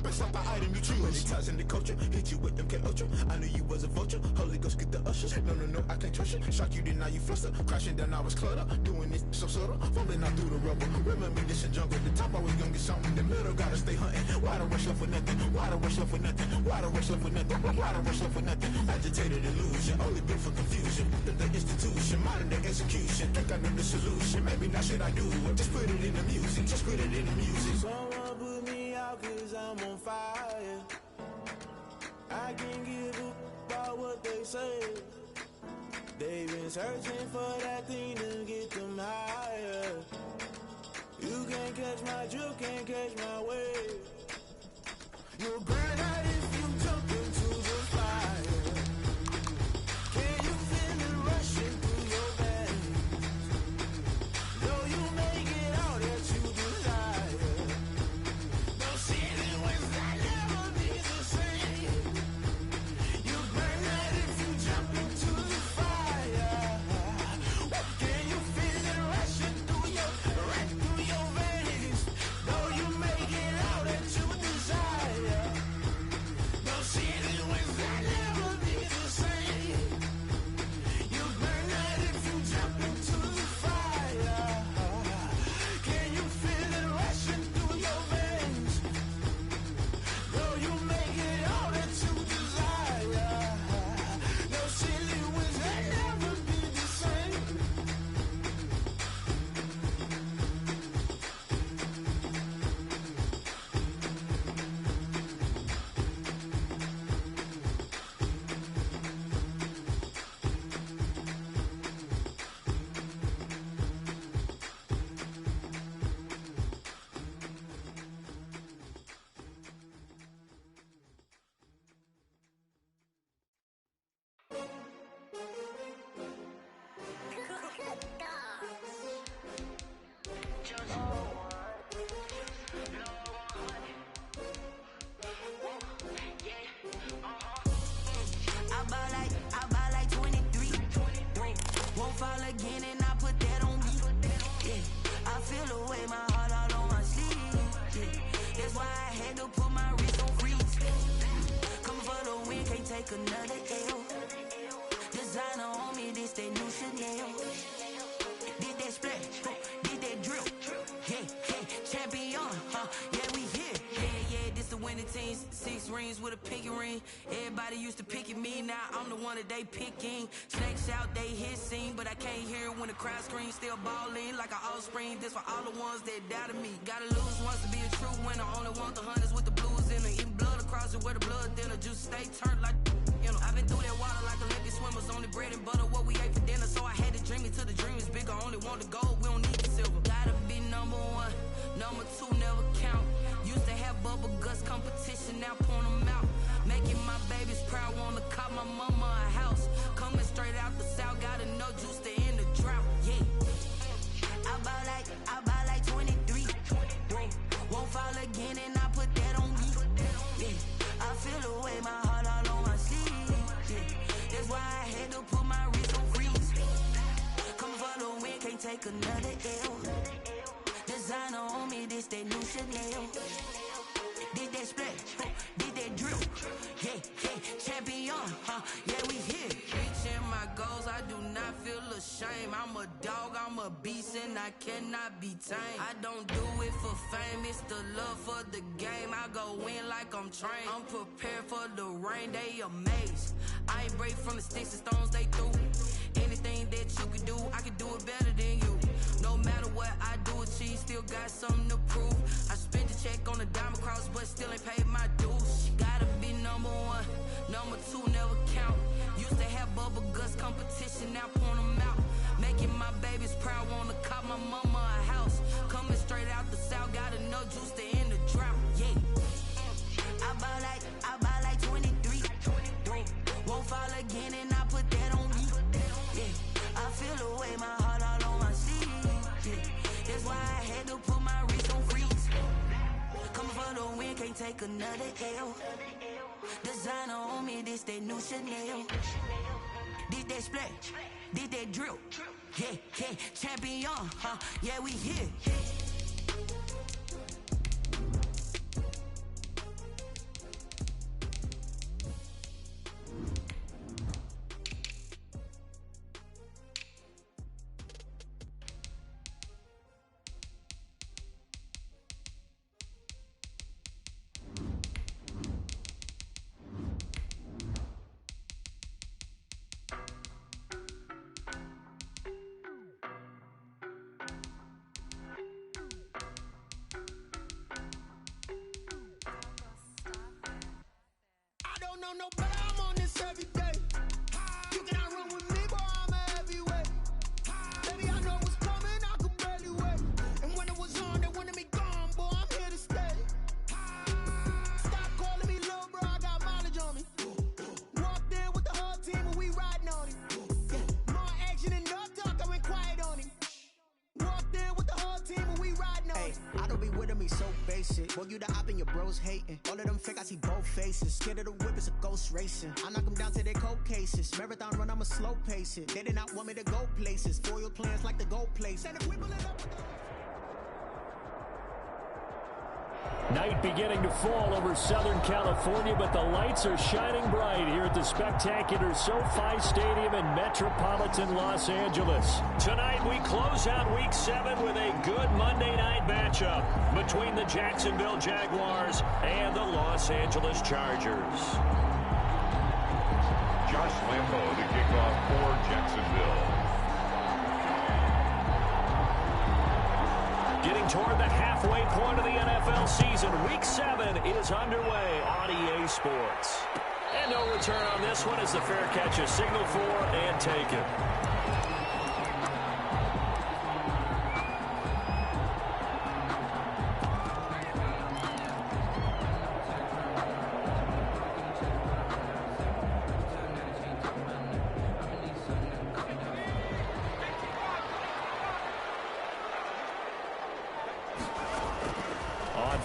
Best out the item you choose. Many times in the culture, hit you with them K-Ultra. I knew you was a vulture. Holy Ghost get the ushers. No, I can't trust you. Shock you, then now you fluster. Crashing down, I was cluttered. Doing this so subtle. Fumbling out through the rubble. Remember this in jungle. The top always gonna get something. The middle gotta stay hunting. Why the rush up for nothing? Why the rush up for nothing? Why the rush up for nothing? Why the rush up for nothing? Agitated illusion. Only built for confusion. The institution. Modern day execution. Think I know the solution. Maybe not shit I do. Just put it in the music. Just put it in the music. Someone put me out cause I'm on fire. I can't give a about what they say. They've been searching for that thing to get them higher. You can't catch my drift, can't catch my wave. You'll burn out if you jump into the fire. Can you feel it rushing through your veins? Though you may get all that you desire. No ceiling wins that never be the same. You burn out if you jump into the fire. Can you feel it rushing through your veins? Though you may get all that you desire. No ceiling wins that never be the same. You burn out if you jump into the fire. Can you feel it rushing through your veins? Though you may get all that you desire. No ceiling wins that never be the same. I buy like 23. Won't fall again and I put that on me. Yeah, I feel the way, my heart all on my sleeve. Yeah, that's why I had to put my wrist on freeze. Coming for the win, can't take another L. Designer on me, this that new Chanel. Did that splash, did that drill. Yeah, champion, yeah, we here. Yeah, this the winning team. 6 rings with a pinky ring. Everybody used to pick at me, now I'm the one that they picking. Snakes out, they hissing, but I can't hear it when the crowd screams. Still balling like an offspring. This for all the ones that doubted me. Gotta lose once to be a true winner. Only want the hunters with the blues in it. Eating blood across it where the blood dinner. Juice stay turned like, you know. I've been through that water like Olympic swimmers. Only bread and butter, what we ate for dinner. So I had to dream it till the dream is bigger. Only want the gold, we don't need the silver. Gotta be number 1, number 2 never count. Used to have bubble guts competition, now point them out. Making my babies proud, wanna cop my mama a house. Coming straight out the south, gotta know juice to end the drought. Yeah, I buy like 23. Won't fall again and I put that on me. Yeah, I feel the way, my heart all on my sleeve. Yeah, that's why I had to put my wrist on freeze. Coming for the win, can't take another L. Designer on me, this that new Chanel. Did that splash, did that drill. Yeah, champion, yeah, we here. Reaching my goals, I do not feel ashamed. I'm a dog, I'm a beast, and I cannot be tamed. I don't do it for fame, it's the love for the game. I go in like I'm trained. I'm prepared for the rain, they amazed. I ain't break from the sticks and stones they threw. Anything that you can do, I can do it better than you. No matter what I do, achieve, still got something to prove. I spent the check on the diamond cross, but still ain't paid my dues. Gotta be number 1, number 2 never count. Used to have bubble guts competition, now point them out. Making my babies proud, wanna cop my mama a house. Coming straight out the south, gotta know juice to end the drought. Yeah, I buy like 23. Won't fall again and I put that on me. Yeah, I feel the way, my heart all on my sleeve. Yeah, that's why I had to put my wrist on freeze. Coming for the win, can't take another L. Designer on me, this that new Chanel. Did that splash, did that drill. Yeah, champion, yeah, we here. don't know, but I'm on this every day. You cannot run with me, boy, I'm a heavyweight. Baby, I know what's coming, I could barely wait. And when it was on, they wanted me gone, boy, I'm here to stay. Stop calling me little bro, I got mileage on me. Walked in with the whole team and we riding on him. Yeah, more action and no talk, I went quiet on him. Walked in with the whole team and we riding on him. I don't be with me so basic. Boy, you the op and your bros hating. All of them fake, I see both faces. Scared of the whip, it's a ghost racing. I knock them down to their cold cases. Marathon run, I'ma slow pace it. They did not want me to go places. Foil plans like the go place. And if we pull it up. Night beginning to fall over Southern California, but the lights are shining bright here at the spectacular SoFi Stadium in metropolitan Los Angeles. Tonight we close out Week 7 with a good Monday night matchup between the Jacksonville Jaguars and the Los Angeles Chargers. Josh Lambo to kick off for Jacksonville. Getting toward the halfway point of the NFL season, Week 7 is underway on EA Sports. And no return on this one as the fair catch is signaled for and taken.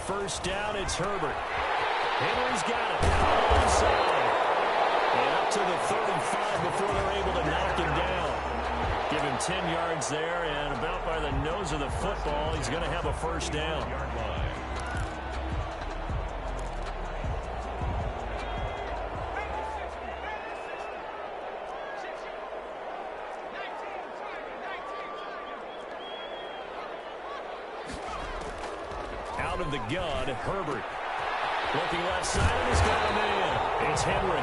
First down, it's Herbert. Henry's got it. Onside. And up to the 35 before they're able to knock him down. Give him 10 yards there, and about by the nose of the football, he's going to have a first down. Out of the gun, Herbert. Looking left side, and he's got him in. It's Henry.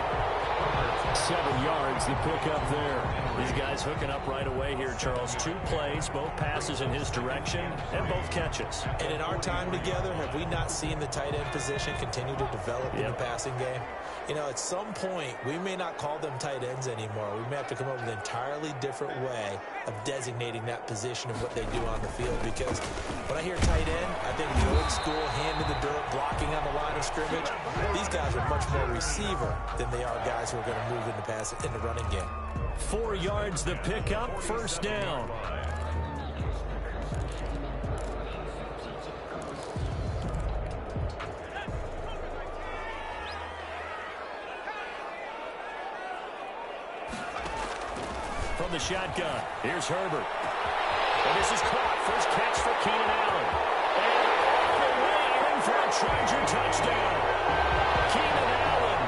7 yards, the pickup there. These guys hooking up right away here, Charles. 2 plays, both passes in his direction, and both catches. And in our time together, have we not seen the tight end position continue to develop in the passing game? You know, at some point, we may not call them tight ends anymore. We may have to come up with an entirely different way of designating that position and what they do on the field. Because when I hear tight end, I think the old school, hand in the dirt, blocking on the line of scrimmage. These guys are much more receiver than they are guys who are going to move in the running game. 4 yards the pickup, first down. From the shotgun, here's Herbert. And this is caught. First catch for Keenan Allen. And away in for a Charger touchdown. Keenan Allen,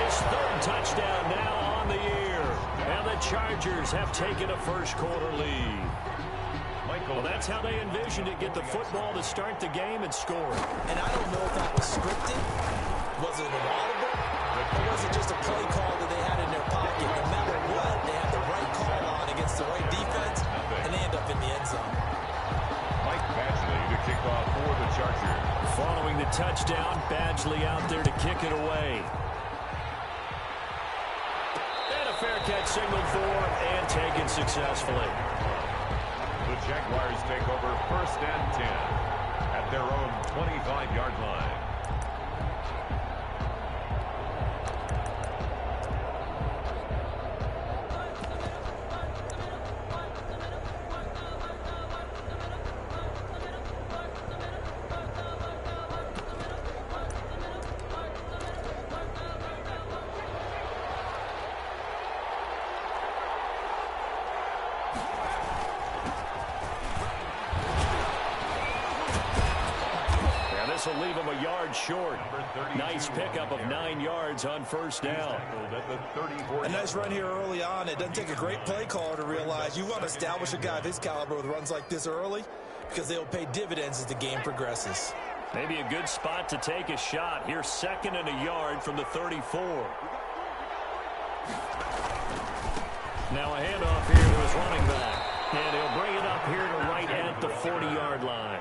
his 3rd touchdown now on the year. And the Chargers have taken a first-quarter lead. Well, that's how they envisioned it, get the football to start the game and score. And I don't know if that was scripted. Was it an audible? Or was it just a play call that they had in their pocket? No matter what, they had the right call on against the right defense, and they end up in the end zone. Mike Badgley to kick off for the Chargers. Following the touchdown, Badgley out there to kick it away. And a fair catch signaled for and taken successfully. The Jaguars take over 1st and 10 at their own 25-yard line. This will leave him a yard short. Nice pickup of 9 yards on first down. A nice run here early on. It doesn't take a great play caller to realize you want to establish a guy of his caliber with runs like this early because they'll pay dividends as the game progresses. Maybe a good spot to take a shot. Here's 2nd and a yard from the 34. Now a handoff here to his running back. And he'll bring it up here to right at the 40-yard line.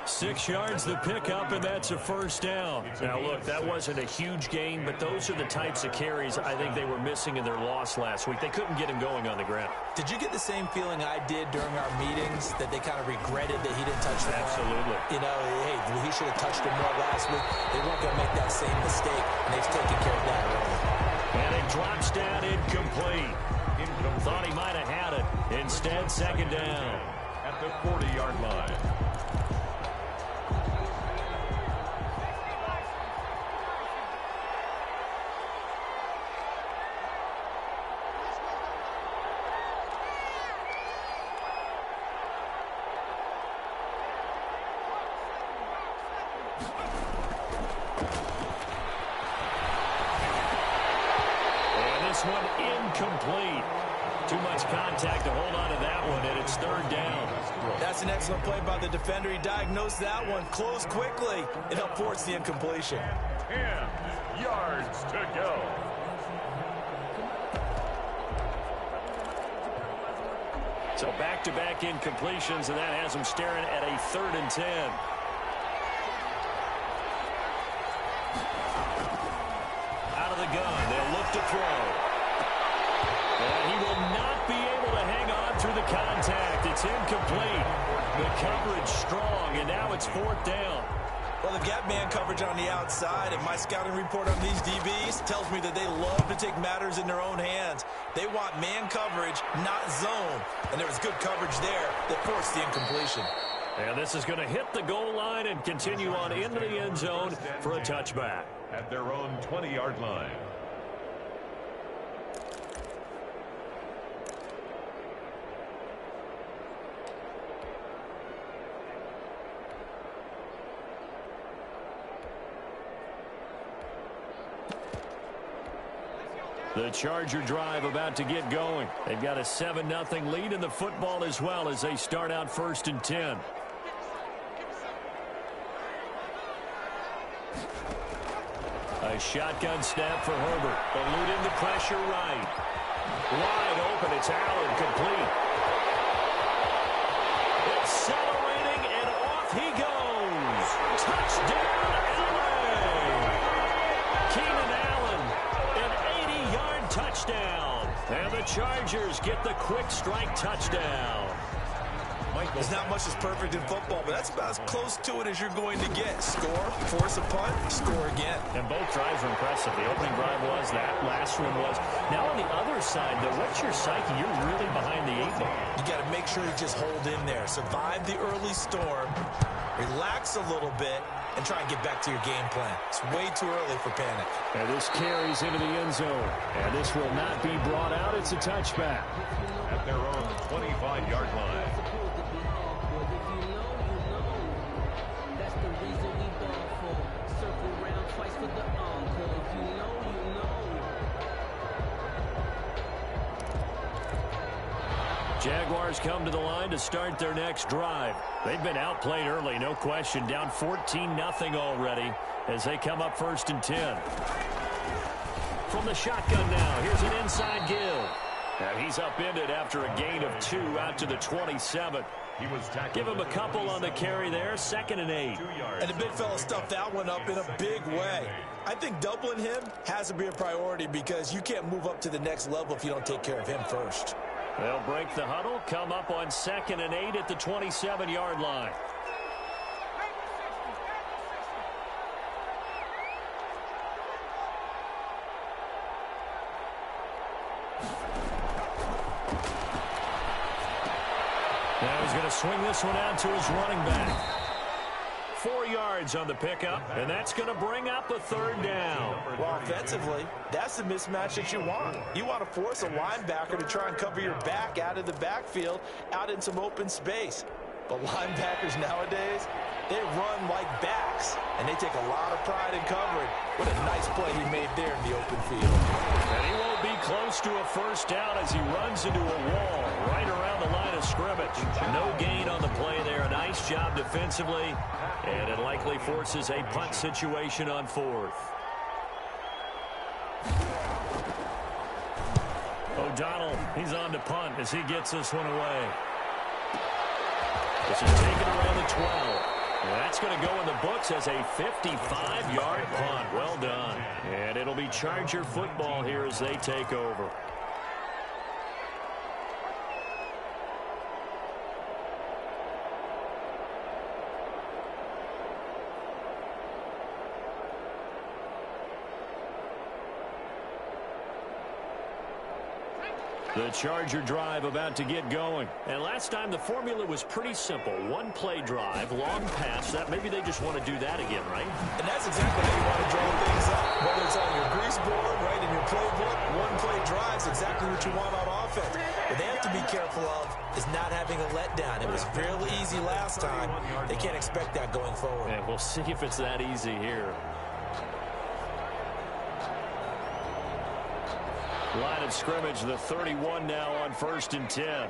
6 yards the pickup, and that's a first down. Now, look, that wasn't a huge gain, but those are the types of carries I think they were missing in their loss last week. They couldn't get him going on the ground. Did you get the same feeling I did during our meetings, that they kind of regretted that he didn't touch the ball? Absolutely. You know, hey, he should have touched it more last week. They weren't going to make that same mistake, and they've taken care of that early. And it drops down incomplete. Thought he might have had it. Instead, second down. At the 40-yard line. This one incomplete. Too much contact to hold on to that one, and it's third down. That's an excellent play by the defender. He diagnosed that one, closed quickly, and helped force the incompletion. 10 yards to go. So back-to-back incompletions, and that has them staring at a 3rd and 10. Out of the gun, they'll look to throw. And he will not be able to hang on through the contact. It's incomplete. The coverage strong, and now it's 4th down. Well, they've got man coverage on the outside, and my scouting report on these DBs tells me that they love to take matters in their own hands. They want man coverage, not zone. And there was good coverage there that forced the incompletion. And this is going to hit the goal line and continue on into the end zone for a touchback. At their own 20-yard line. The Charger drive about to get going. They've got a 7-0 lead in the football as well as they start out 1st and 10. A shotgun snap for Herbert. Eluding the pressure right. Wide open. It's Allen, complete. Accelerating, and off he goes. Touchdown, LA! Keenan Allen, an 80-yard touchdown. And the Chargers get the quick strike touchdown. There's not much that's perfect in football, but that's about as close to it as you're going to get. Score, force a punt, score again. And both drives were impressive. The opening drive was, that last one was. Now on the other side, though, what's your psyche? You're really behind the 8 ball. You got to make sure you just hold in there. Survive the early storm, relax a little bit, and try and get back to your game plan. It's way too early for panic. And this carries into the end zone. And this will not be brought out. It's a touchback. At their own 25-yard line. Jaguars come to the line to start their next drive. They've been outplayed early, no question. Down 14-0 already as they come up 1st and 10. From the shotgun now, here's an inside give. And he's upended after a gain of 2 out to the 27. Give him a couple on the carry there, 2nd and 8. And the big fella stuffed that one up in a big way. I think doubling him has to be a priority because you can't move up to the next level if you don't take care of him first. They'll break the huddle, come up on 2nd and 8 at the 27-yard line. Now he's going to swing this one out to his running back. 4 yards on the pickup, and that's going to bring up a 3rd down. Well, offensively, that's the mismatch that you want. You want to force a linebacker to try and cover your back out of the backfield, out in some open space. But linebackers nowadays, they run like backs, and they take a lot of pride in covering. What a nice play he made there in the open field. And he won't be close to a 1st down as he runs into a wall right around the line of scrimmage. No gain on the play there. A nice job defensively, and it likely forces a punt situation on 4th. O'Donnell, he's on to punt as he gets this one away. This is taken around the 12. That's going to go in the books as a 55-yard punt. Well done. And it'll be Charger football here as they take over. The Charger drive about to get going. And last time the formula was pretty simple. One play drive, long pass. That maybe they just want to do that again, right? And that's exactly how you want to draw things up. Whether it's on your grease board, right, in your playbook, one play drive is exactly what you want on offense. What they have to be careful of is not having a letdown. It was fairly easy last time. They can't expect that going forward. And we'll see if it's that easy here. Line of scrimmage, the 31 now on 1st and 10.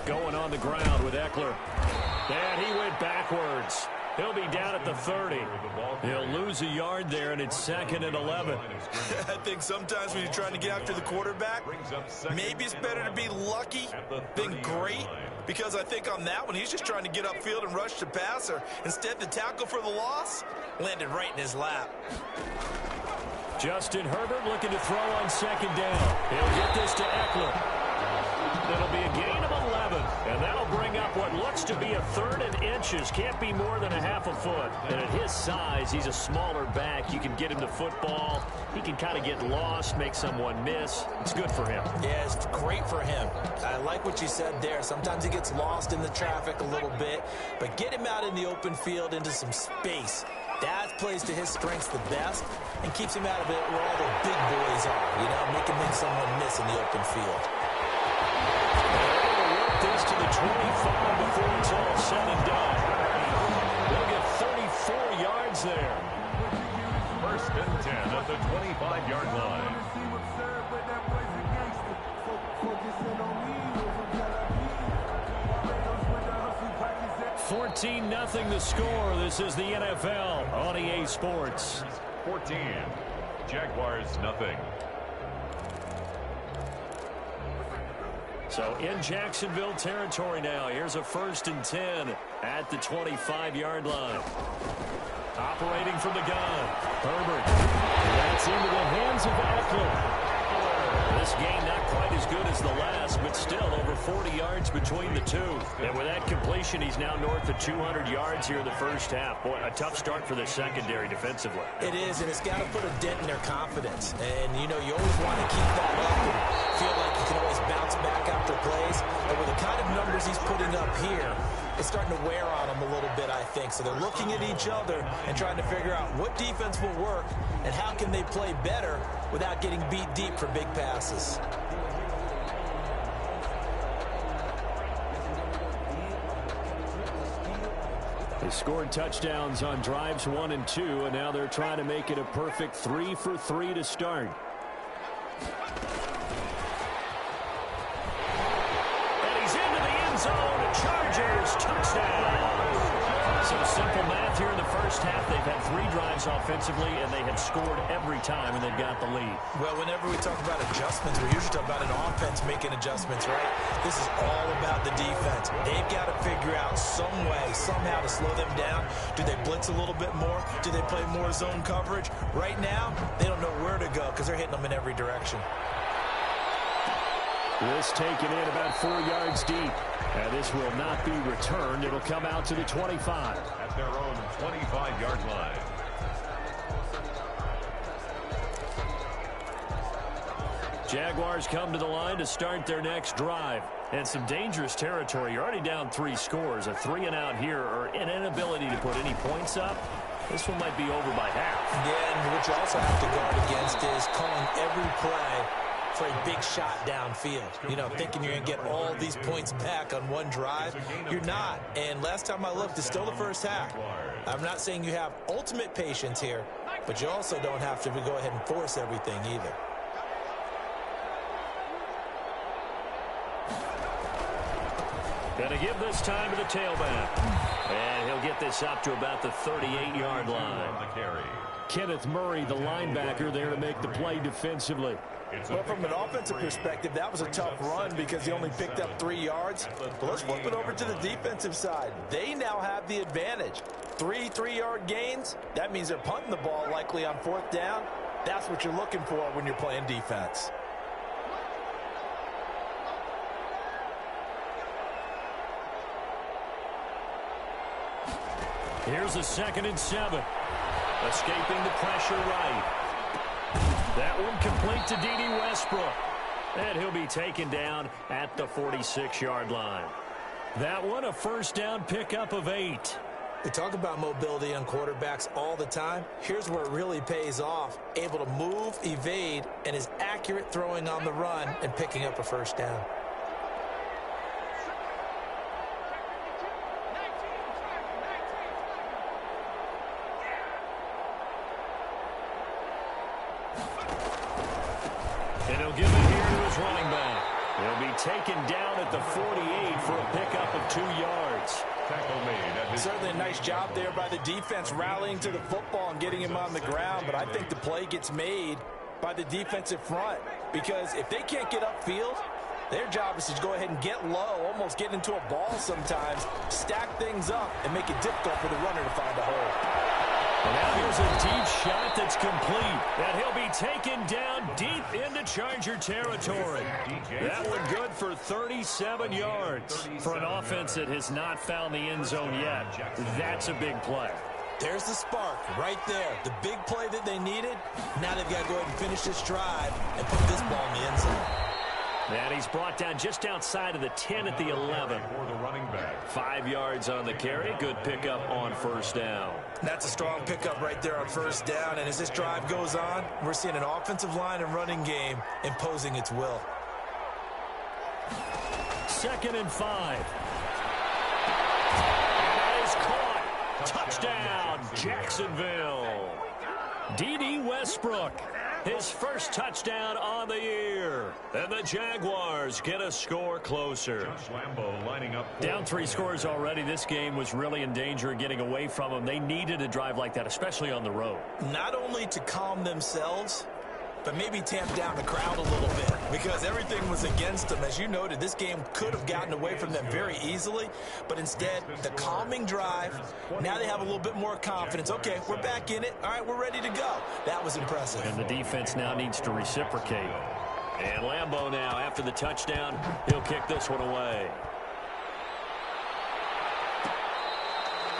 Going on the ground with Eckler. And he went backwards. He'll be down at the 30. He'll lose a yard there, and it's 2nd and 11. I think sometimes when you're trying to get after the quarterback, maybe it's better to be lucky than great, because I think on that one, he's just trying to get upfield and rush the passer. Instead, the tackle for the loss landed right in his lap. Justin Herbert looking to throw on 2nd down. He'll get this to Eckler. It'll be a gain of 11, and that'll bring up what looks to be a 3rd and inches. Can't be more than a half a foot. And at his size, he's a smaller back. You can get him to football. He can kind of get lost, make someone miss. It's good for him. Yeah, it's great for him. I like what you said there. Sometimes he gets lost in the traffic a little bit, but get him out in the open field into some space. That plays to his strengths the best and keeps him out of it where all the big boys are, you know, make him make someone miss in the open field. This to the 25 before it's all said and done. They'll get 34 yards there. 1st and 10 at the 25-yard line. 14-0 the score. This is the NFL on EA Sports. 14. Jaguars nothing. So in Jacksonville territory now. Here's a 1st and 10 at the 25-yard line. Operating from the gun. Herbert. That's into the hands of Eckler. This game not quite as good as the last, but still over 40 yards between the two. And with that completion, he's now north of 200 yards here in the first half. Boy, a tough start for the secondary defensively. It is, and it's got to put a dent in their confidence. And, you know, you always want to keep that up and feel like you can always bounce back after plays. And with the kind of numbers he's putting up here, it's starting to wear on them a little bit, I think. So they're looking at each other and trying to figure out what defense will work and how can they play better without getting beat deep for big passes. They scored touchdowns on drives 1 and 2, and now they're trying to make it a perfect 3 for 3 to start. And he's into the end zone. Chargers touchdown. Some simple math here in the first half. They've had 3 drives offensively, and they have scored every time, and they've got the lead. Well, whenever we talk about adjustments, we usually talk about an offense making adjustments, right? This is all about the defense. They've got to figure out some way, somehow to slow them down. Do they blitz a little bit more? Do they play more zone coverage? Right now, they don't know where to go because they're hitting them in every direction. This taken in about 4 yards deep. And this will not be returned. It'll come out to the 25. At their own 25-yard line. Jaguars come to the line to start their next drive. And some dangerous territory. You're already down 3 scores. A 3-and-out here, or an inability to put any points up. This one might be over by half. Yeah, and what you also have to guard against is calling every play for a big shot downfield. You know, thinking you're going to get all these points back on one drive. You're not. And last time I looked, it's still the first half. I'm not saying you have ultimate patience here, but you also don't have to go ahead and force everything either. Gonna give this time to the tailback. And he'll get this up to about the 38-yard line. Kenneth Murray, the linebacker, there to make the play defensively. Well, from an offensive perspective, that was a tough run because he only picked up 3 yards. But let's flip it over to the defensive side. They now have the advantage. 3 3-yard gains, that means they're punting the ball likely on 4th down. That's what you're looking for when you're playing defense. Here's a 2nd and 7. Escaping the pressure right. That one complete to D.D. Westbrook. And he'll be taken down at the 46-yard line. That one a 1st down pickup of 8. We talk about mobility on quarterbacks all the time. Here's where it really pays off. Able to move, evade, and is accurate throwing on the run and picking up a 1st down. And he'll give it here to his running back. He'll be taken down at the 48 for a pickup of 2 yards. Tackle made. Certainly a nice job there by the defense rallying to the football and getting him on the ground, but I think the play gets made by the defensive front because if they can't get upfield, their job is to go ahead and get low, almost get into a ball sometimes, stack things up, and make it difficult for the runner to find a hole. And now here's a deep shot that's complete. And he'll be taken down deep into Charger territory. That one good for 37 yards. For an offense that has not found the end zone yet, that's a big play. There's the spark right there. The big play that they needed. Now they've got to go ahead and finish this drive and put this ball in the end zone. And he's brought down just outside of the 10 at the 11. For the running back. 5 yards on the carry. Good pickup on 1st down. That's a strong pickup right there on 1st down. And as this drive goes on, we're seeing an offensive line and running game imposing its will. 2nd and 5. And that is caught. Touchdown, Jacksonville. D.D. Westbrook. His 1st touchdown on the year. And the Jaguars get a score closer. Lambeau lining up. Down 3 scores already. This game was really in danger of getting away from them. They needed a drive like that, especially on the road. Not only to calm themselves, but maybe tamp down the crowd a little bit because everything was against them. As you noted, this game could have gotten away from them very easily, but instead, the calming drive, now they have a little bit more confidence. Okay, we're back in it. All right, we're ready to go. That was impressive. And the defense now needs to reciprocate. And Lambeau now, after the touchdown, he'll kick this one away.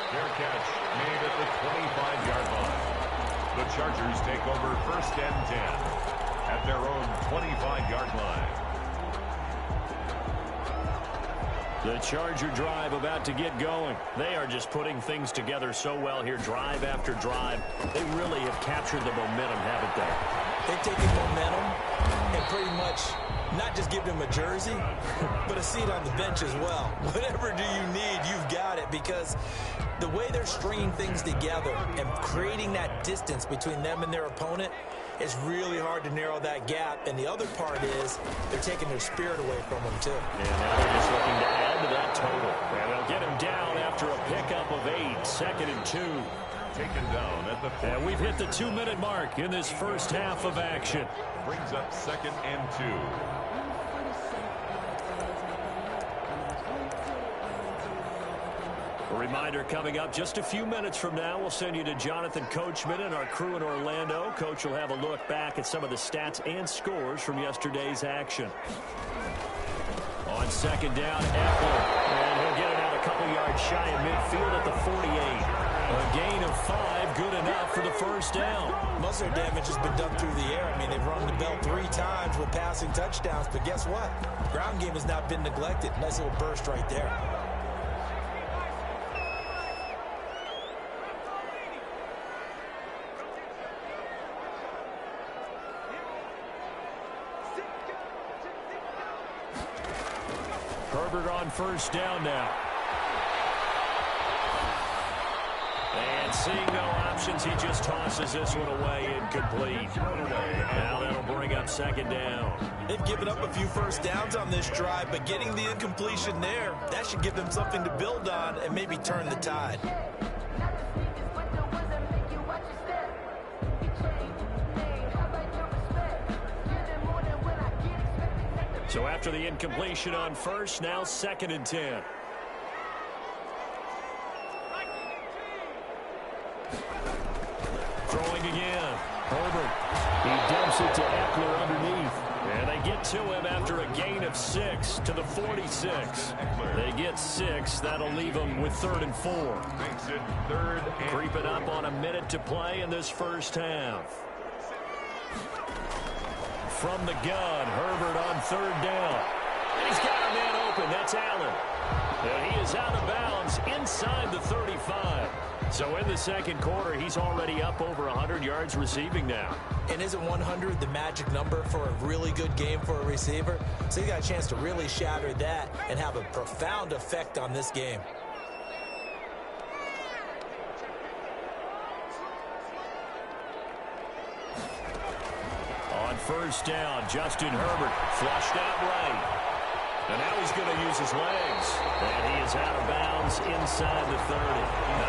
Fair catch made at the 25-yard line. The Chargers take over 1st and 10 at their own 25-yard line. The Charger drive about to get going. They are just putting things together so well here, drive after drive. They really have captured the momentum, haven't they? They've taken momentum and pretty much not just give them a jersey, but a seat on the bench as well. Whatever do you need, you've got it, because the way they're stringing things together and creating that distance between them and their opponent is really hard to narrow that gap. And the other part is they're taking their spirit away from them, too. And now they're just looking to add to that total. And they'll get him down after a pickup of 8, 2nd and 2. Taken down at the 40. And we've hit the 2-minute mark in this first half of action. Brings up 2nd and 2. A reminder coming up just a few minutes from now, we'll send you to Jonathan Coachman and our crew in Orlando. Coach will have a look back at some of the stats and scores from yesterday's action. On 2nd down, Eckler. And he'll get it out a couple yards shy of midfield at the 48. A gain of 5, good enough for the 1st down. Most of their damage has been done through the air. I mean, they've rung the bell 3 times with passing touchdowns, but guess what? Ground game has not been neglected. Nice little burst right there. Herbert on 1st down now. And seeing no options, he just tosses this one away, incomplete. Now that'll bring up 2nd down. They've given up a few 1st downs on this drive, but getting the incompletion there, that should give them something to build on and maybe turn the tide. So after the incompletion on first, now 2nd and 10. Throwing again. Herbert. He dumps it to Eckler underneath. And they get to him after a gain of 6 to the 46. They get 6. That'll leave them with 3rd and 4. Makes it 3rd and Creeping up on a minute to play in this first half. From the gun, Herbert on 3rd down. And he's got a man open. That's Allen. And he is out of bounds inside the 35. So in the 2nd quarter, he's already up over 100 yards receiving now. And isn't 100 the magic number for a really good game for a receiver? So he got a chance to really shatter that and have a profound effect on this game. On 1st down, Justin Herbert flushed out right. And now he's going to use his legs. And he is out of bounds inside the 30.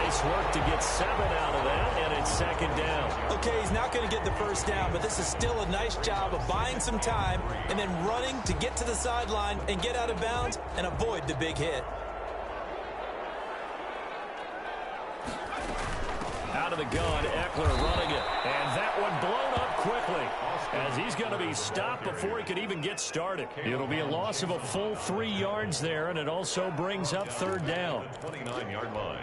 Nice work to get 7 out of that, and it's 2nd down. Okay, he's not going to get the 1st down, but this is still a nice job of buying some time and then running to get to the sideline and get out of bounds and avoid the big hit. Out of the gun, Eckler running it. And that one blown up quickly as he's going to be stopped before he could even get started. It'll be a loss of a full 3 yards there, and it also brings up 3rd down. 29-yard line.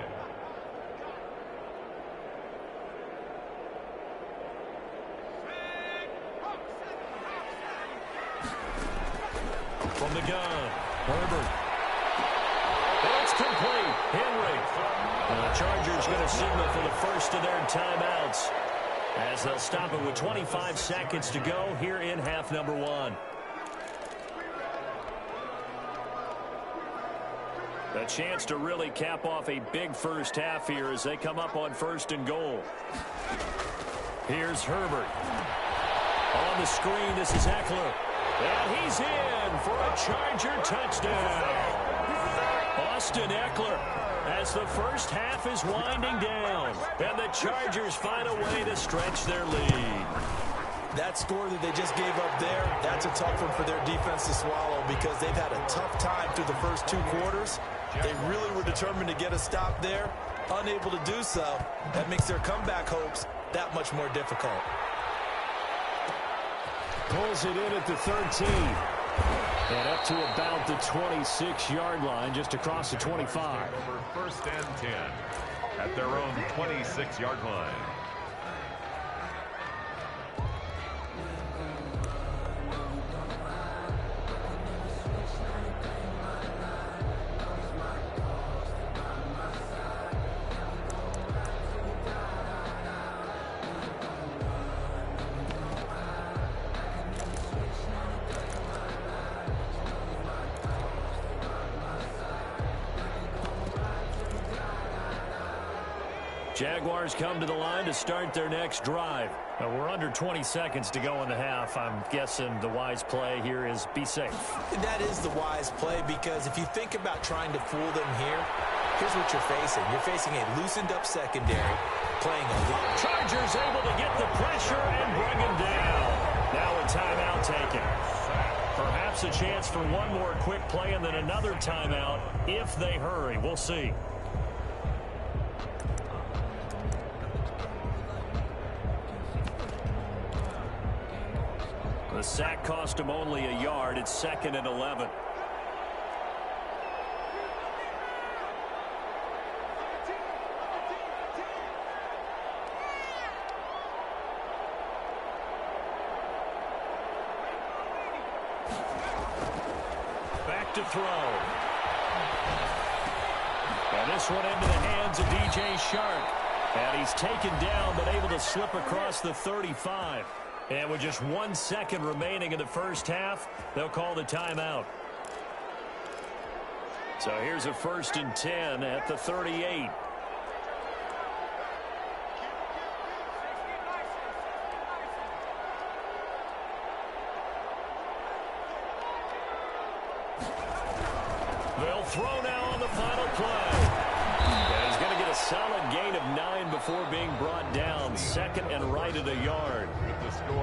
From the gun, Herbert. And it's complete. Henry. And the Chargers going to signal for the first of their timeouts as they'll stop it with 25 seconds to go here in half number 1. A chance to really cap off a big first half here as they come up on 1st and goal. Here's Herbert. On the screen, this is Eckler. And he's in for a Charger touchdown. Austin Eckler, as the first half is winding down, and the Chargers find a way to stretch their lead. That score that they just gave up there, that's a tough one for their defense to swallow because they've had a tough time through the first 2 quarters. They really were determined to get a stop there, unable to do so. That makes their comeback hopes that much more difficult. Pulls it in at the 13. And up to about the 26-yard line, just across the 25. Over 1st and 10 at their own 26-yard line. Jaguars come to the line to start their next drive. We're under 20 seconds to go in the half. I'm guessing the wise play here is be safe. That is the wise play because if you think about trying to fool them here, here's what you're facing. You're facing a loosened up secondary playing a lot. Chargers able to get the pressure and bring him down. Now a timeout taken. Perhaps a chance for one more quick play and then another timeout if they hurry. We'll see. The sack cost him only a yard. It's 2nd and 11. Back to throw. And this one into the hands of DJ Shark. And he's taken down but able to slip across the 35. And with just 1 second remaining in the first half, they'll call the timeout. So here's a 1st and 10 at the 38. They'll throw now on the final play. And he's going to get a solid gain of 9 before being brought down. Second and right at a yard.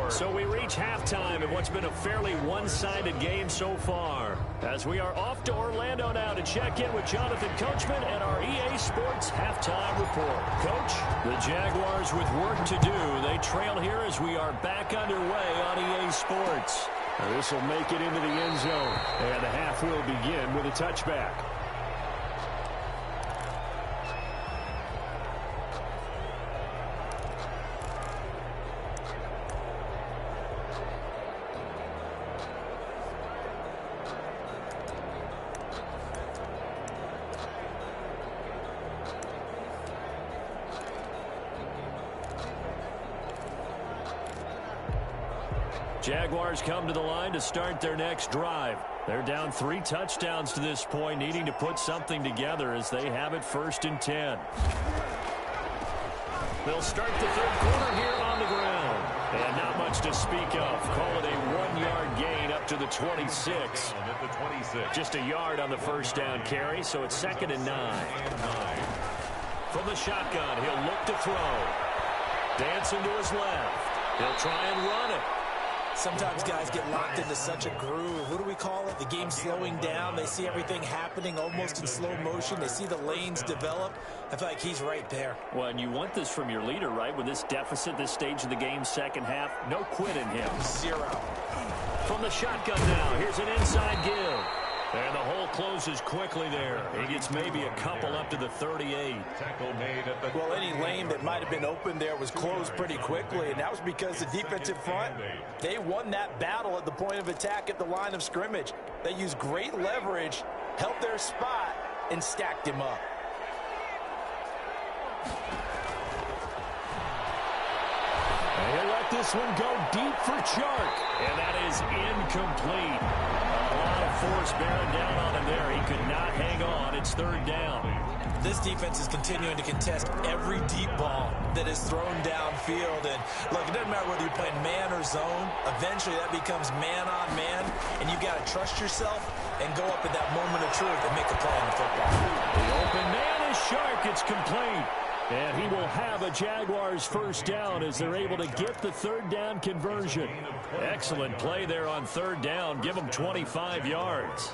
So we reach halftime in what's been a fairly one-sided game so far. As we are off to Orlando now to check in with Jonathan Coachman and our EA Sports halftime report. Coach, the Jaguars with work to do. They trail here as we are back underway on EA Sports. This will make it into the end zone. And the half will begin with a touchback. Jaguars come to the line to start their next drive. They're down 3 touchdowns to this point, needing to put something together as they have it 1st and 10. They'll start the third quarter here on the ground. And not much to speak of. Call it a 1-yard gain up to the 26. Just a yard on the first down carry, so it's 2nd and 9. From the shotgun, he'll look to throw. Dancing to his left. He'll try and run it. Sometimes guys get locked into such a groove. What do we call it? The game slowing down. They see everything happening almost in slow motion. They see the lanes develop. I feel like he's right there. Well, and you want this from your leader, right? With this deficit, this stage of the game, second half, no quit in him. 0. From the shotgun now, here's an inside give. And the hole closes quickly there. He gets maybe a couple up to the 38. Well, any lane that might have been open there was closed pretty quickly, and that was because the defensive front, they won that battle at the point of attack at the line of scrimmage. They used great leverage, held their spot, and stacked him up. He'll let this one go deep for Chark, and that is incomplete. A lot of force bearing down on him there. He could not hang on. It's 3rd down. This defense is continuing to contest every deep ball that is thrown downfield. And look, it doesn't matter whether you're playing man or zone. Eventually that becomes man on man, and you've got to trust yourself and go up at that moment of truth and make a play on the football. The open man is Chark. It's complete. And he will have a Jaguars first down as they're able to get the 3rd down conversion. Excellent play there on 3rd down. Give them 25 yards.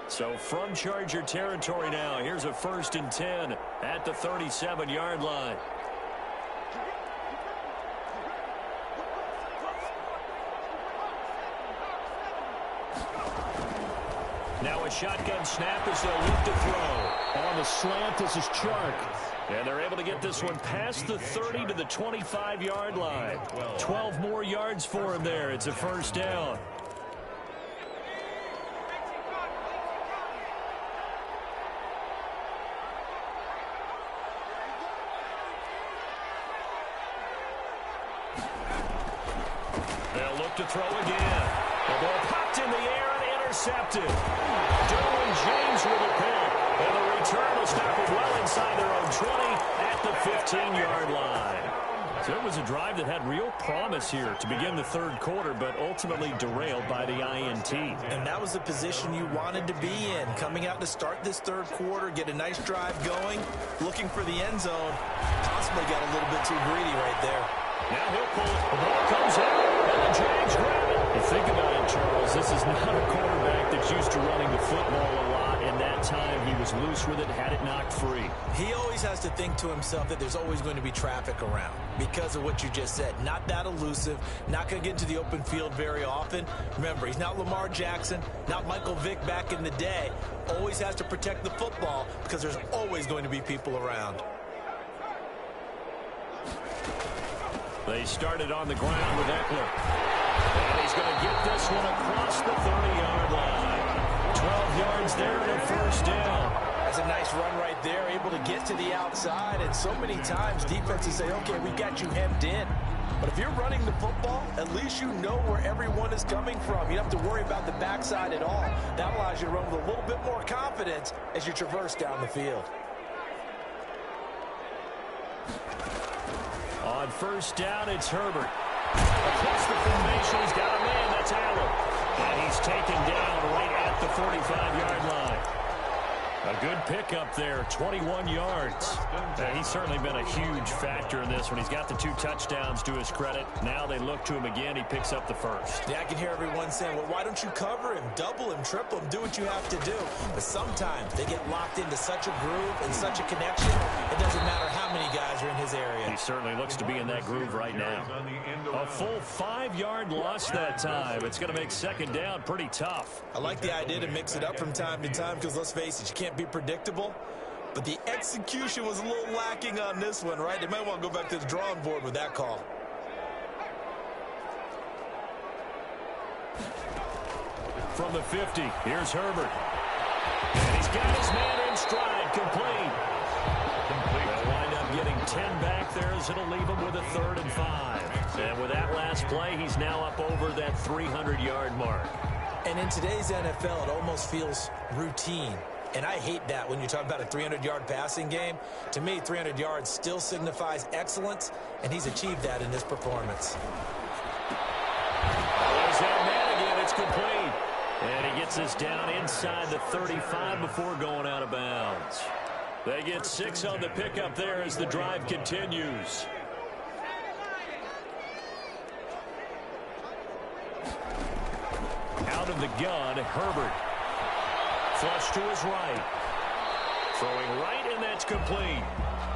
So from Charger territory now, here's a 1st and 10 at the 37-yard line. Now a shotgun snap as they'll look to throw. On the slant, this is Chark. And they're able to get this one past the 30 to the 25-yard line. 12 more yards for him there. It's a 1st down. They'll look to throw again. The ball popped in the air and intercepted. Derwin James with a pick. And the return will stop it well inside their own 20 at the 15-yard line. So it was a drive that had real promise here to begin the 3rd quarter, but ultimately derailed by the INT. And that was the position you wanted to be in. Coming out to start this 3rd quarter, get a nice drive going, looking for the end zone. Possibly got a little bit too greedy right there. Now he'll pull it. The ball comes out, and the Jags grab it. You think about it, Charles, this is not a quarterback that's used to running the football a lot, and that time he was loose with it, had it knocked free. He always has to think to himself that there's always going to be traffic around because of what you just said. Not that elusive, not going to get into the open field very often. Remember, he's not Lamar Jackson, not Michael Vick back in the day. Always has to protect the football because there's always going to be people around. They started on the ground with Eckler. And he's going to get this one across the 30-yard line. 12 yards there and a 1st down. That's a nice run right there, able to get to the outside. And so many times defenses say, okay, we got you hemmed in. But if you're running the football, at least you know where everyone is coming from. You don't have to worry about the backside at all. That allows you to run with a little bit more confidence as you traverse down the field. On 1st down, it's Herbert. Across the formation, he's got a man. That's Allen. And he's taken down right at the 45-yard line. A good pickup there, 21 yards. He's certainly been a huge factor in this one. He's got the 2 touchdowns to his credit. Now they look to him again. He picks up the first. Yeah, I can hear everyone saying, well, why don't you cover him, double him, triple him, do what you have to do. But sometimes they get locked into such a groove and such a connection, it doesn't matter how many guys are in his area. He certainly looks to be in that groove right now. A full 5-yard loss that time. It's going to make second down pretty tough. I like the idea to mix it up from time to time because, let's face it, you can't be predictable. But the execution was a little lacking on this one, right? They might want to go back to the drawing board with that call. From the 50, here's Herbert. And he's got his man in stride, complete. They'll wind up getting 10 back there as it'll leave him with a 3rd and 5. And with that last play, he's now up over that 300-yard mark. And in today's NFL, it almost feels routine. And I hate that when you talk about a 300-yard passing game. To me, 300 yards still signifies excellence, and he's achieved that in this performance. There's that man again. It's complete. And he gets this down inside the 35 before going out of bounds. They get 6 on the pickup there as the drive continues. Out of the gun, Herbert. Flush to his right. Throwing right, and that's complete.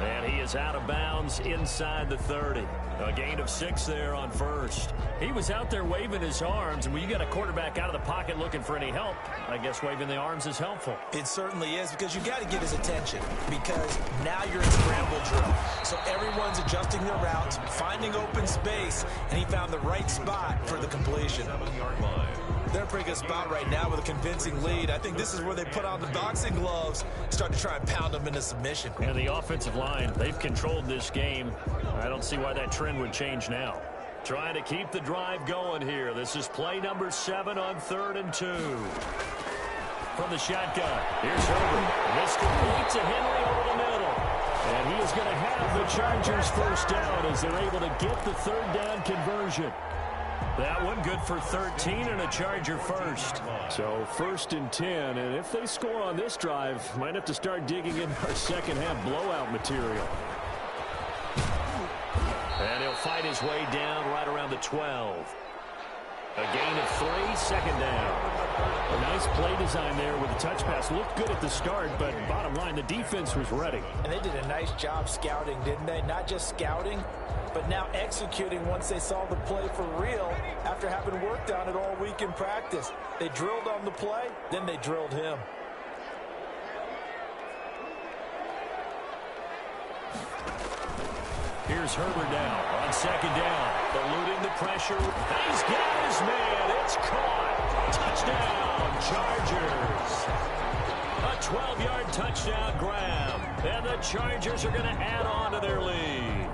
And he is out of bounds inside the 30. A gain of 6 there on first. He was out there waving his arms, and when you got a quarterback out of the pocket looking for any help, I guess waving the arms is helpful. It certainly is, because you got to get his attention, because now you're in scramble drill. So everyone's adjusting their routes, finding open space, and he found the right spot for the completion. 7-yard line. They're in a pretty good spot right now with a convincing lead. I think this is where they put on the boxing gloves, start to try and pound them into submission. And the offensive line, they've controlled this game. I don't see why that trend would change now. Trying to keep the drive going here. This is play number 7 on 3rd and 2. From the shotgun, here's Herbert. This complete to Henry over the middle. And he is going to have the Chargers first down as they're able to get the 3rd down conversion. That one good for 13 and a Charger first. So 1st and 10, and if they score on this drive, might have to start digging in our second half blowout material. And he'll fight his way down right around the 12. A gain of 3, second down. A nice play design there with the touch pass. Looked good at the start, but bottom line, the defense was ready. And they did a nice job scouting, didn't they? Not just scouting, but now executing once they saw the play for real after having worked on it all week in practice. They drilled on the play, then they drilled him. Here's Herbert now on second down. Eluding the pressure. He's got his man. It's caught. Touchdown, Chargers. A 12-yard touchdown grab. And the Chargers are going to add on to their lead.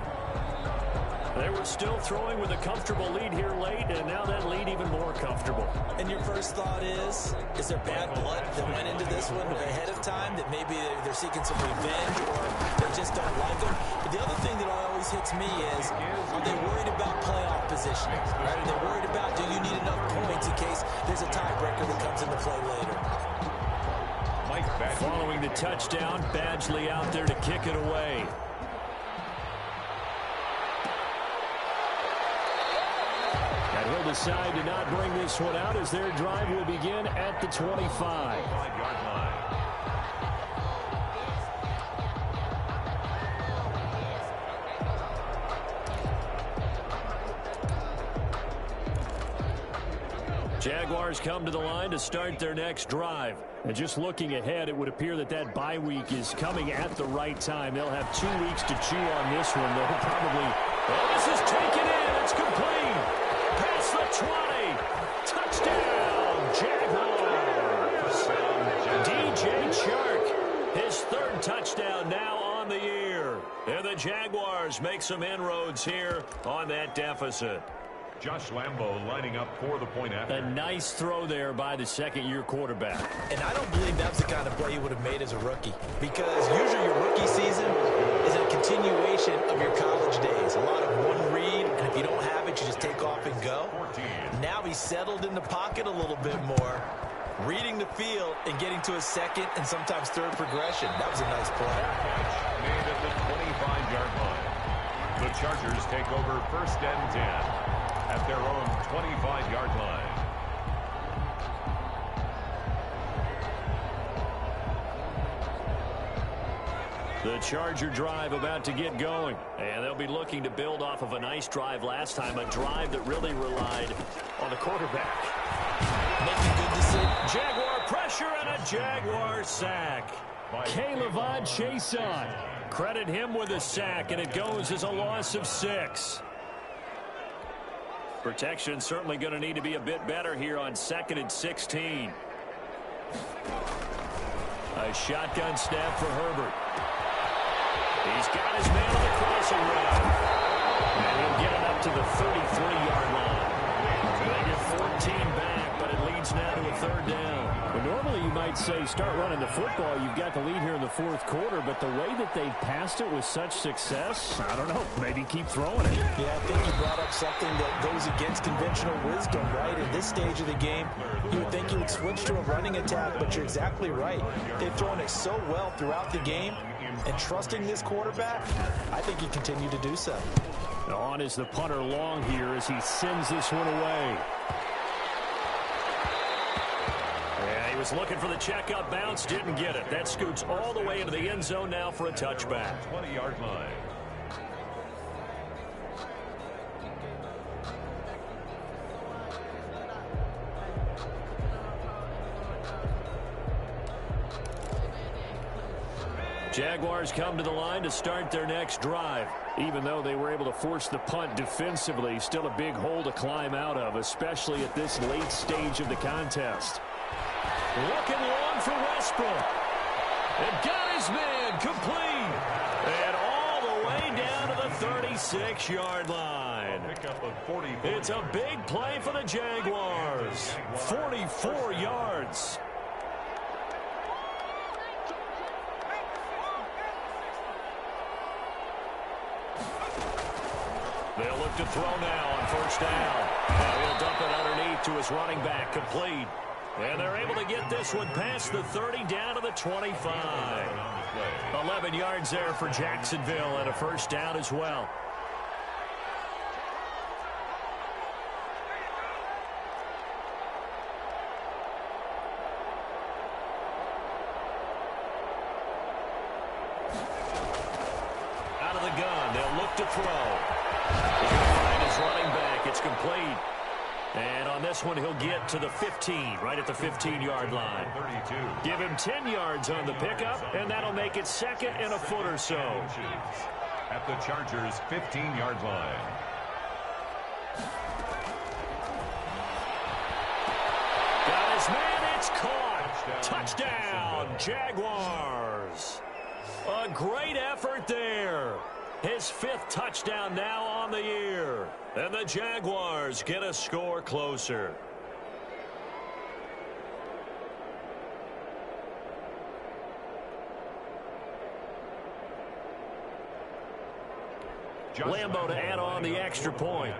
They were still throwing with a comfortable lead here late, and now that lead even more comfortable. And your first thought is there bad blood that went into this one ahead of time, that maybe they're seeking some revenge or they just don't like them? But the other thing that always hits me is, are they worried about playoff positioning? Right? Are they worried about, do you need enough points in case there's a tiebreaker that comes into play later? Following the touchdown, Badgley out there to kick it away. And he'll decide to not bring this one out as their drive will begin at the 25. 5-yard line. Jaguars come to the line to start their next drive. And just looking ahead, it would appear that that bye week is coming at the right time. They'll have 2 weeks to chew on this one. They'll probably... Oh, this is taken in. It's complete. Past the 20. Touchdown, Jaguars. DJ Chark, his 3rd touchdown now on the year. And the Jaguars make some inroads here on that deficit. Josh Lambo lining up for the point after. A nice throw there by the second-year quarterback. And I don't believe that's the kind of play you would have made as a rookie, because usually your rookie season is a continuation of your college days. A lot of one read, and if you don't have it, you just take off and go. 14. Now he's settled in the pocket a little bit more. reading the field and getting to a second and sometimes third progression. That was a nice play. Made at the 25-yard line. The Chargers take over 1st and 10 at their own 25-yard line. The Charger drive about to get going. And they'll be looking to build off of a nice drive last time, a drive that really relied on the quarterback. Making good decisions. Jaguar pressure and a Jaguar sack. K'Lavon Chaisson. Credit him with a sack, and it goes as a loss of 6. Protection certainly going to need to be a bit better here on 2nd and 16. A shotgun snap for Herbert. He's got his man on the crossing route. And he'll get it up to the 33-yard line. They get 14 back, but it leads now to a 3rd down. Well, normally you might say start running the football. You've got the lead here in the 4th quarter, but the way that they've passed it with such success, I don't know, maybe keep throwing it. Yeah, I think you brought up something that goes against conventional wisdom, right? At this stage of the game, you would think you would switch to a running attack, but you're exactly right. They've thrown it so well throughout the game, and trusting this quarterback, I think you continue to do so. On is the punter long here as he sends this one away. Yeah, he was looking for the checkup bounce, didn't get it. That scoots all the way into the end zone now for a touchback. 20-yard line. Jaguars come to the line to start their next drive. Even though they were able to force the punt defensively, still a big hole to climb out of, especially at this late stage of the contest. Looking long for Westbrook. And got his man complete. And all the way down to the 36-yard line. It's a big play for the Jaguars. 44 yards. They'll look to throw now on 1st down. Now he'll dump it underneath to his running back, complete. And they're able to get this one past the 30 down to the 25. 11 yards there for Jacksonville and a 1st down as well. Out of the gun, they'll look to throw. He's going to find his running back. It's complete. And on this one, he'll get to the 15, right at the 15-yard line. 32. Give him 10 yards on the pickup, and that'll make it 2nd and a foot or so. At the Chargers' 15-yard line. Got his man, it's caught. Touchdown, Jaguars. A great effort there. His 5th touchdown now on the year. And the Jaguars get a score closer. Lambeau to add on the extra point.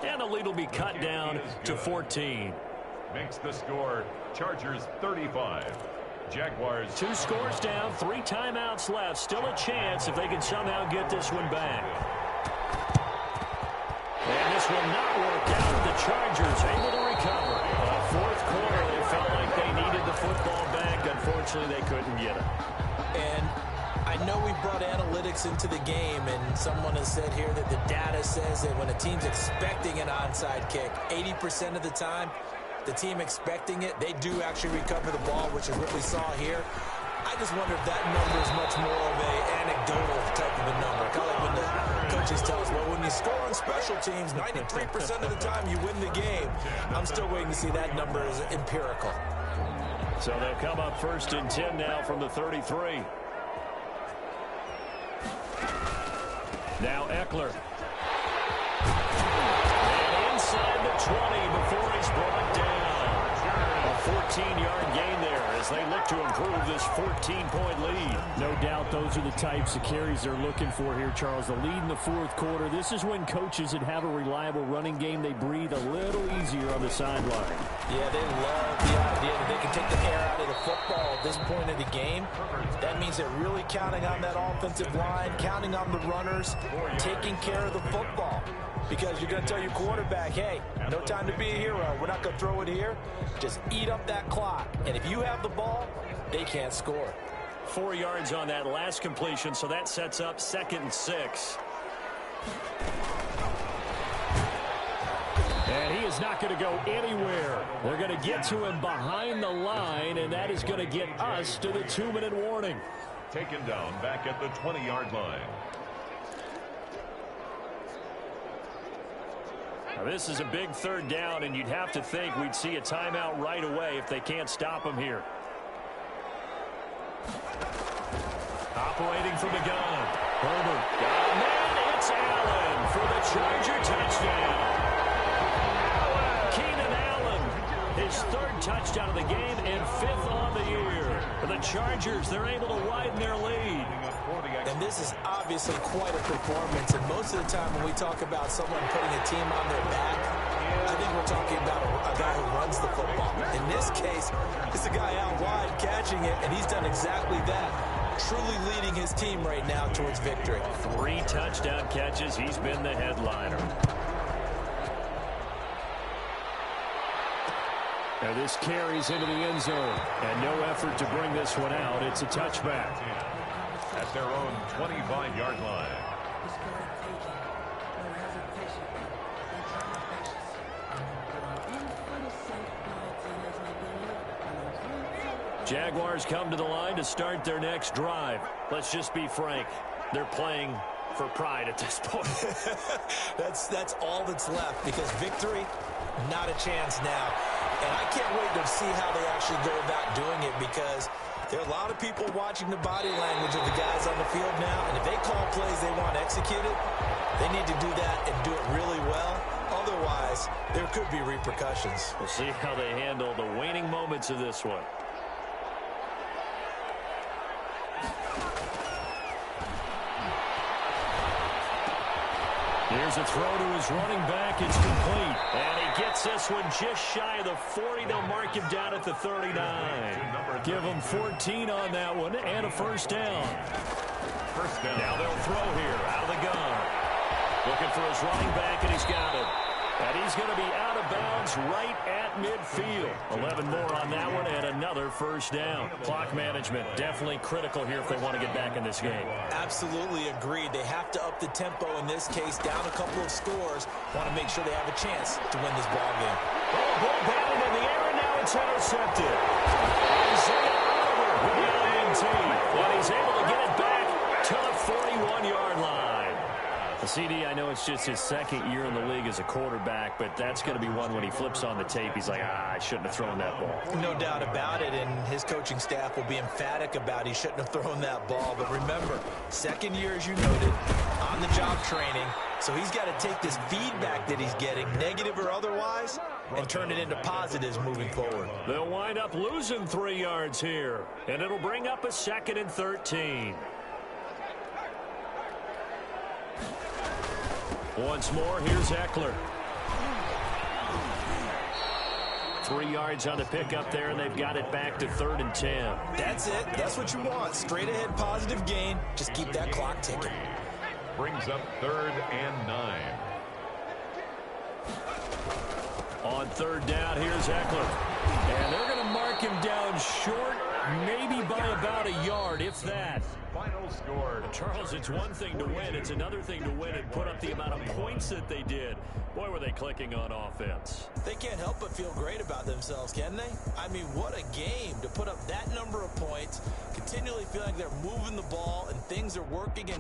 And the lead will be cut down to 14. Makes the score Chargers 35. Jaguars 2 scores down, 3 timeouts left. Still a chance if they can somehow get this one back. And this will not work out. The Chargers able to recover. 4th quarter, they felt like they needed the football back. Unfortunately, they couldn't get it. And I know we brought analytics into the game, and someone has said here that the data says that when a team's expecting an onside kick, 80% of the time, the team expecting it, they do actually recover the ball, which is what we saw here. I just wonder if that number is much more of an anecdotal type of a number. Kind of like when the coaches tell us, well, when you score on special teams, 93% of the time you win the game. I'm still waiting to see that number as empirical. So they'll come up 1st and 10 now from the 33. Now Eckler. And inside the 20 before he's brought down. A 14-yard gain there as they look to improve this 14-point lead. No doubt those are the types of carries they're looking for here, Charles. The lead in the fourth quarter. This is when coaches that have a reliable running game, they breathe a little easier on the sideline. Yeah, they love the idea that they can take the air out of the football at this point of the game. That means they're really counting on that offensive line, counting on the runners, taking care of the football. Because you're going to tell your quarterback, hey, no time to be a hero. We're not going to throw it here. Just eat up that clock. And if you have the ball, they can't score. 4 yards on that last completion, so that sets up 2nd and 6. And he is not going to go anywhere. They're going to get to him behind the line, and that is going to get us to the 2-minute warning. Taken down back at the 20-yard line. Now, this is a big 3rd down, and you'd have to think we'd see a timeout right away if they can't stop him here. Operating from the gun. Herbert. Got a man. It's Allen for the Charger touchdown. Keenan Allen, his 3rd touchdown of the game and 5th on the year. For the Chargers, they're able to widen their lead. And this is obviously quite a performance. And most of the time when we talk about someone putting a team on their back, I think we're talking about a guy who runs the football. In this case, it's a guy out wide catching it, and he's done exactly that. Truly leading his team right now towards victory. 3 touchdown catches. He's been the headliner. Now this carries into the end zone. And no effort to bring this one out. It's a touchback. At their own 25-yard line. Jaguars come to the line to start their next drive. Let's just be frank. They're playing for pride at this point. That's all that's left, because victory, not a chance now. And I can't wait to see how they actually go about doing it, because there are a lot of people watching the body language of the guys on the field now, and if they call plays they want executed, they need to do that and do it really well. Otherwise, there could be repercussions. We'll see how they handle the waning moments of this one. Here's a throw to his running back. It's complete. And he gets this one just shy of the 40. They'll mark him down at the 39. Give him 14 on that one and a 1st down. Now they'll throw here out of the gun. Looking for his running back, and he's got it. And he's going to be out of bounds right at midfield. 11 more on that one and another 1st down. Clock management definitely critical here if they want to get back in this game. Absolutely agreed. They have to up the tempo in this case, down a couple of scores. Want to make sure they have a chance to win this ball game. Oh, ball batted in the air, and now it's intercepted. Isaiah Oliver with the INT. And he's able to get it back to the 41-yard line. The CD, I know it's just his 2nd year in the league as a quarterback, but that's going to be one when he flips on the tape. He's like, I shouldn't have thrown that ball. No doubt about it, and his coaching staff will be emphatic about he shouldn't have thrown that ball. But remember, 2nd year, as you noted, on-the-job training. So he's got to take this feedback that he's getting, negative or otherwise, and turn it into positives moving forward. They'll wind up losing 3 yards here, and it'll bring up a 2nd and 13. Once more, here's Eckler. 3 yards on the pickup there, and they've got it back to 3rd and 10. That's it. That's what you want. Straight ahead positive gain. Just keep that clock ticking. Brings up 3rd and 9. On 3rd down, here's Eckler. And they're going to mark him down short, maybe by about a yard, if that. Final score. Charles, it's one thing to win. It's another thing to win and put up the amount of points that they did. Boy, were they clicking on offense. They can't help but feel great about themselves, can they? I mean, what a game to put up that number of points, continually feeling like they're moving the ball and things are working and